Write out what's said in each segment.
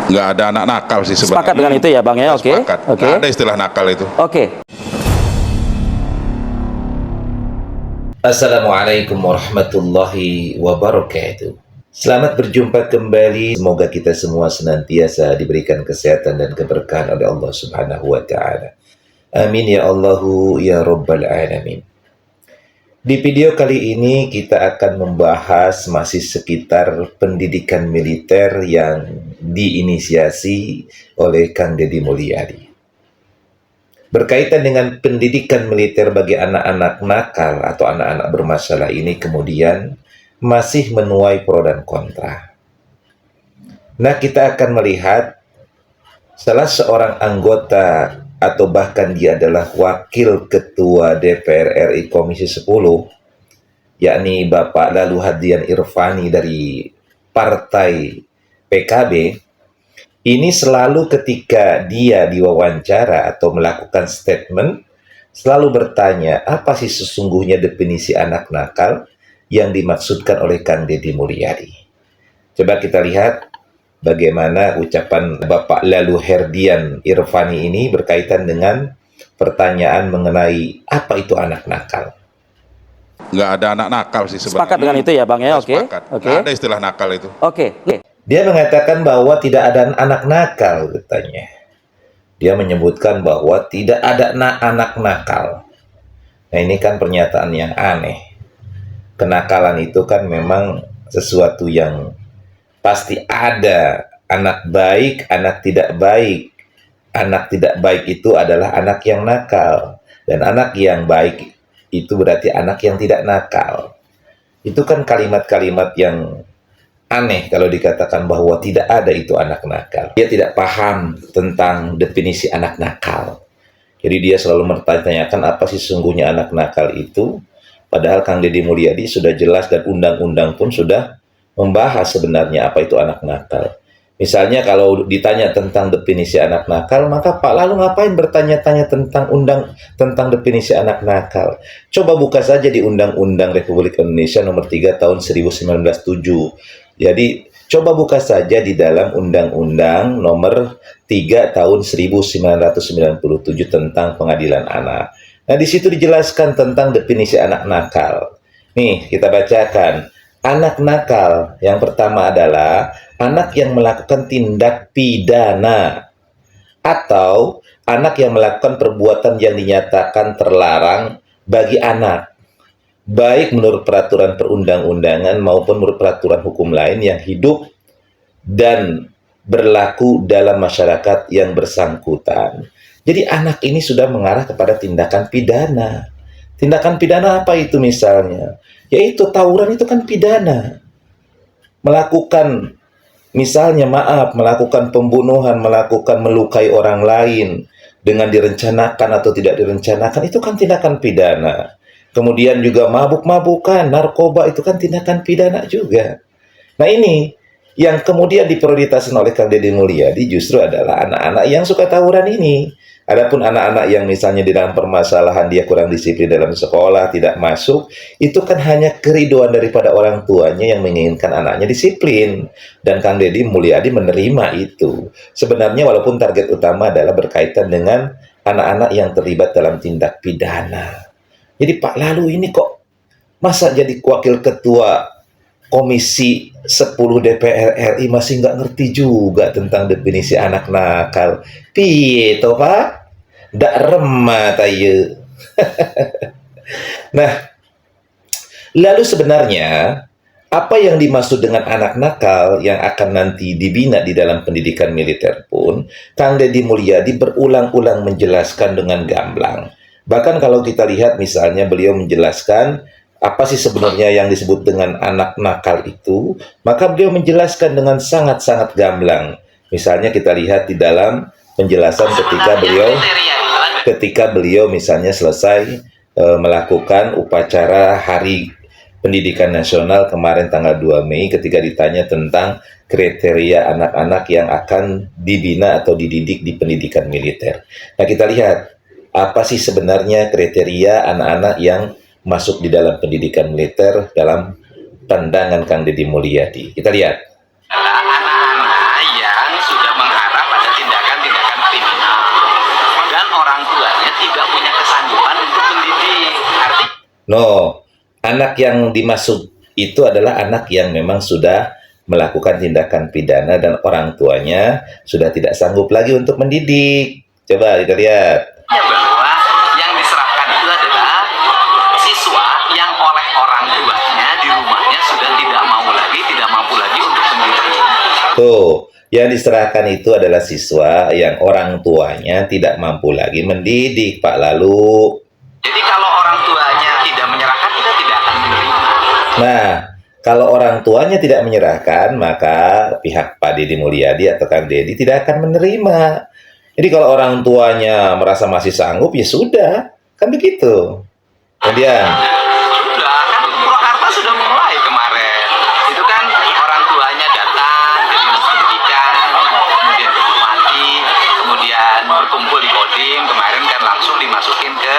Nggak ada anak nakal sih sebenarnya. Sepakat dengan itu ya Bang ya? Oke. Sepakat. Nggak ada istilah nakal itu. Oke. Assalamualaikum warahmatullahi wabarakatuh. Selamat berjumpa kembali. Semoga kita semua senantiasa diberikan kesehatan dan keberkahan oleh Allah Subhanahu wa Ta'ala. Amin ya Allahu ya Rabbal Alamin. Di video kali ini kita akan membahas masih sekitar pendidikan militer yang diinisiasi oleh Kang Deddy Mulyadi. Berkaitan dengan pendidikan militer bagi anak-anak nakal atau anak-anak bermasalah ini kemudian masih menuai pro dan kontra. Nah, kita akan melihat salah seorang anggota atau bahkan dia adalah wakil ketua DPR RI Komisi 10, yakni Bapak Lalu Hadian Irfani dari Partai PKB. Ini selalu ketika dia diwawancara atau melakukan statement, selalu bertanya, apa sih sesungguhnya definisi anak nakal yang dimaksudkan oleh Kang Deddy Mulyadi. Coba kita lihat bagaimana ucapan Bapak Lalu Herdian Irfani ini berkaitan dengan pertanyaan mengenai apa itu anak nakal. Nggak ada anak nakal sih sebenarnya. Sepakat dengan itu ya Bang ya? Oke. Sepakat. Oke. Nggak ada istilah nakal itu. Oke. Dia mengatakan bahwa tidak ada anak nakal, katanya. Dia menyebutkan bahwa tidak ada anak nakal. Nah, ini kan pernyataan yang aneh. Kenakalan itu kan memang sesuatu yang pasti ada. Anak baik, anak tidak baik. Anak tidak baik itu adalah anak yang nakal. Dan anak yang baik itu berarti anak yang tidak nakal. Itu kan kalimat-kalimat yang aneh kalau dikatakan bahwa tidak ada itu anak nakal. Dia tidak paham tentang definisi anak nakal. Jadi dia selalu mempertanyakan apa sih sesungguhnya anak nakal itu. Padahal Kang Deddy Mulyadi sudah jelas dan undang-undang pun sudah membahas sebenarnya apa itu anak nakal. Misalnya kalau ditanya tentang definisi anak nakal, maka Pak Lalu ngapain bertanya-tanya tentang definisi anak nakal? Coba buka saja di Undang-Undang Republik Indonesia nomor 3 tahun 1907. Jadi coba buka saja di dalam Undang-Undang nomor 3 tahun 1997 tentang pengadilan anak. Nah, di situ dijelaskan tentang definisi anak nakal. Nih, kita bacakan. Anak nakal yang pertama adalah anak yang melakukan tindak pidana atau anak yang melakukan perbuatan yang dinyatakan terlarang bagi anak, baik menurut peraturan perundang-undangan maupun menurut peraturan hukum lain yang hidup dan berlaku dalam masyarakat yang bersangkutan. Jadi anak ini sudah mengarah kepada tindakan pidana. Tindakan pidana apa itu misalnya? Yaitu tawuran itu kan pidana. Melakukan misalnya melakukan pembunuhan, melakukan melukai orang lain dengan direncanakan atau tidak direncanakan itu kan tindakan pidana. Kemudian juga mabuk-mabukan, narkoba itu kan tindakan pidana juga. Nah, ini yang kemudian diprioritaskan oleh Kang Deddy Mulyadi justru adalah anak-anak yang suka tawuran ini. Adapun anak-anak yang misalnya di dalam permasalahan dia kurang disiplin dalam sekolah, tidak masuk, itu kan hanya keriduan daripada orang tuanya yang menginginkan anaknya disiplin. Dan Kang Deddy Mulyadi menerima itu. Sebenarnya walaupun target utama adalah berkaitan dengan anak-anak yang terlibat dalam tindak pidana. Jadi Pak Lalu ini kok masa jadi wakil ketua Komisi 10 DPR RI masih nggak ngerti juga tentang definisi anak nakal. Piye toh Pak? Ndak remah taye. Nah, lalu sebenarnya apa yang dimaksud dengan anak nakal yang akan nanti dibina di dalam pendidikan militer pun, Kang Deddy Mulyadi berulang-ulang menjelaskan dengan gamblang. Bahkan kalau kita lihat misalnya beliau menjelaskan apa sih sebenarnya yang disebut dengan anak nakal itu, maka beliau menjelaskan dengan sangat-sangat gamblang. Misalnya kita lihat di dalam penjelasan ketika beliau misalnya selesai melakukan upacara Hari Pendidikan Nasional kemarin tanggal 2 Mei ketika ditanya tentang kriteria anak-anak yang akan dibina atau dididik di pendidikan militer. Nah, kita lihat apa sih sebenarnya kriteria anak-anak yang masuk di dalam pendidikan militer dalam pandangan Kang Deddy Mulyadi. Kita lihat. Anak-anak yang sudah No, anak yang dimaksud itu adalah anak yang memang sudah melakukan tindakan pidana dan orang tuanya sudah tidak sanggup lagi untuk mendidik. Coba kita lihat. Bahwa yang diserahkan itu adalah siswa yang oleh orang tuanya di rumahnya sudah tidak mau lagi, tidak mampu lagi untuk mendidik. Tuh, yang diserahkan itu adalah siswa yang orang tuanya tidak mampu lagi mendidik, Pak. Lalu, Jadi kalau orang tuanya tidak menyerahkan, kita tidak akan menerima. nah, kalau orang tuanya tidak menyerahkan, maka pihak Pak Deddy Mulyadi atau Kang Deddy tidak akan menerima. Jadi kalau orang tuanya merasa masih sanggup, ya sudah, kan begitu. Kemudian, Sudah kan Purwakarta sudah mulai kemarin. Itu kan orang tuanya datang ke dinas pendidikan, kemudian dihormati, kemudian berkumpul di Kodim, kemarin kan langsung dimasukin ke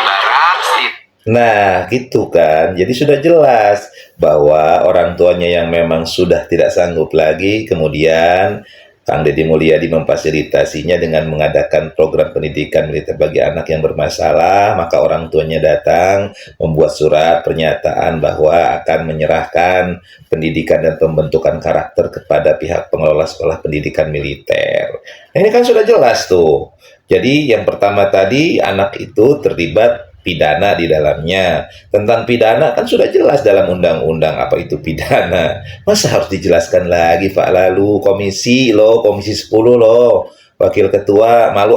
barak stit. nah, gitu kan. Jadi sudah jelas bahwa orang tuanya yang memang sudah tidak sanggup lagi, kemudian Kang Deddy Mulyadi memfasilitasinya dengan mengadakan program pendidikan militer bagi anak yang bermasalah, maka orang tuanya datang membuat surat pernyataan bahwa akan menyerahkan pendidikan dan pembentukan karakter kepada pihak pengelola sekolah pendidikan militer. Nah, ini kan sudah jelas tuh. Jadi yang pertama tadi anak itu terlibat pidana di dalamnya. Tentang pidana kan sudah jelas dalam undang-undang apa itu pidana. Masa harus dijelaskan lagi, Pak? Lalu komisi 10 loh, wakil ketua, malu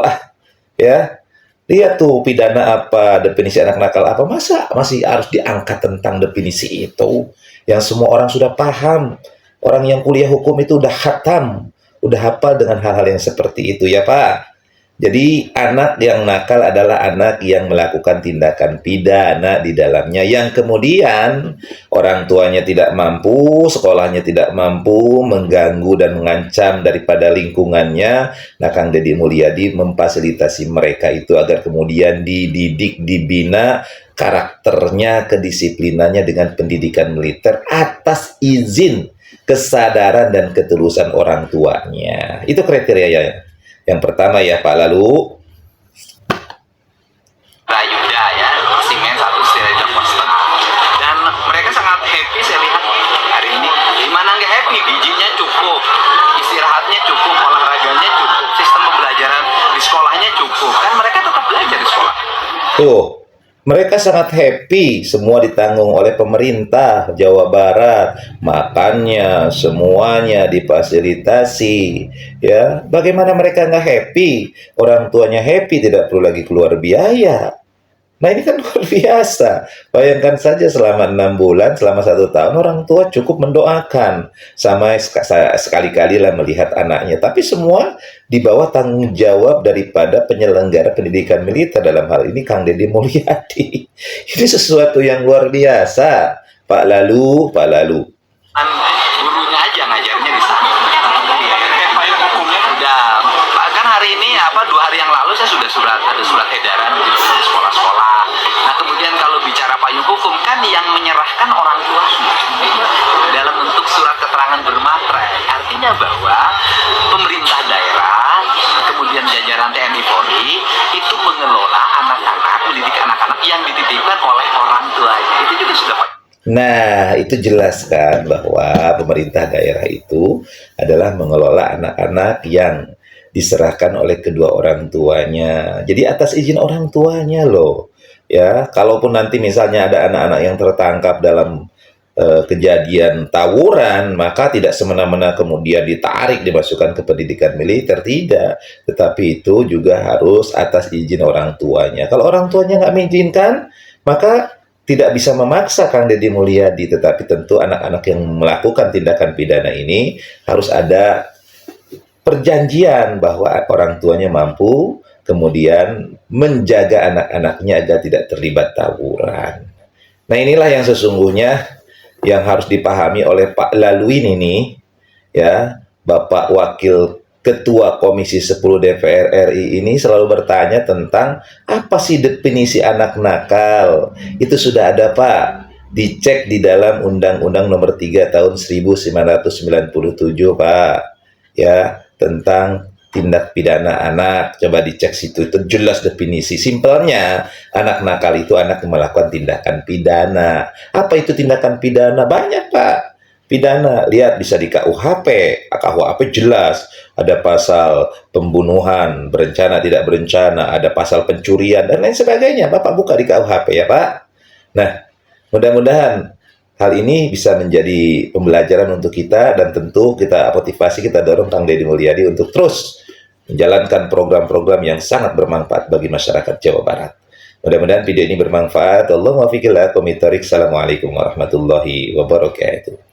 ya. Lihat tuh pidana apa, definisi anak nakal apa, masa masih harus diangkat tentang definisi itu yang semua orang sudah paham. Orang yang kuliah hukum itu udah khatam, udah hafal dengan hal-hal yang seperti itu ya, Pak. Jadi anak yang nakal adalah anak yang melakukan tindakan pidana di dalamnya yang kemudian orang tuanya tidak mampu, sekolahnya tidak mampu, mengganggu dan mengancam daripada lingkungannya. Nah, Kang Deddy Mulyadi memfasilitasi mereka itu agar kemudian dididik, dibina karakternya, kedisiplinannya dengan pendidikan militer atas izin, kesadaran dan ketulusan orang tuanya. Itu kriterianya. Yang pertama ya Pak. Lalu Rayuda ya, semen 1,5 dan mereka sangat happy saya lihat hari ini. Gimana nggak happy? Bijinya cukup, istirahatnya cukup, olahraganya cukup, sistem pembelajaran di sekolahnya cukup, kan mereka tetap belajar di sekolah. tuh, mereka sangat happy, semua ditanggung oleh pemerintah Jawa Barat, makannya semuanya difasilitasi. Ya, bagaimana mereka nggak happy? Orang tuanya happy, tidak perlu lagi keluar biaya. Nah ini kan luar biasa. Bayangkan saja selama 6 bulan, selama 1 tahun orang tua cukup mendoakan. Sama saya sekali-kali lah melihat anaknya. Tapi semua di bawah tanggung jawab daripada penyelenggara pendidikan militer, dalam hal ini Kang Deddy Mulyadi. Ini sesuatu yang luar biasa. Pak Lalu. Kan gurunya aja ngajarnya di sana. Payung hukumnya udah. Kan hari ini 2 hari yang lalu saya sudah ada surat edaran di sekolah-sekolah. Nah kemudian kalau bicara payung hukum kan yang menyerahkan orang tua dalam bentuk surat keterangan bermaterai. Artinya bahwa pemerintah daerah kemudian jajaran TNI Polri itu mengelola anak-anak, mendidik anak-anak yang dititipkan oleh orang tuanya. Itu juga sudah Nah, itu jelas kan bahwa pemerintah daerah itu adalah mengelola anak-anak yang diserahkan oleh kedua orang tuanya. Jadi atas izin orang tuanya loh. Ya, kalaupun nanti misalnya ada anak-anak yang tertangkap dalam kejadian tawuran, maka tidak semena-mena kemudian ditarik dimasukkan ke pendidikan militer, tidak. Tetapi itu juga harus atas izin orang tuanya. Kalau orang tuanya nggak mengizinkan, maka tidak bisa memaksa Kang Deddy Mulyadi, tetapi tentu anak-anak yang melakukan tindakan pidana ini harus ada perjanjian bahwa orang tuanya mampu kemudian menjaga anak-anaknya agar tidak terlibat tawuran. Nah inilah yang sesungguhnya yang harus dipahami oleh Pak Lalu ini nih, ya, Bapak Wakil Ketua Komisi 10 DPR RI ini selalu bertanya tentang apa sih definisi anak nakal. Itu sudah ada Pak, dicek di dalam Undang-Undang Nomor 3 Tahun 1997 Pak, ya, tentang tindak pidana anak. Coba dicek situ, itu jelas definisi. Simpelnya, anak nakal itu anak yang melakukan tindakan pidana. Apa itu tindakan pidana? Banyak, Pak. Pidana, lihat bisa di KUHP. KUHP jelas. Ada pasal pembunuhan, berencana tidak berencana, ada pasal pencurian, dan lain sebagainya. Bapak buka di KUHP ya, Pak. Nah, mudah-mudahan hal ini bisa menjadi pembelajaran untuk kita, dan tentu kita motivasi, kita dorong Kang Deddy Mulyadi untuk terus menjalankan program-program yang sangat bermanfaat bagi masyarakat Jawa Barat. Mudah-mudahan video ini bermanfaat. Allahumma fiqillah komitarik. Assalamualaikum warahmatullahi wabarakatuh.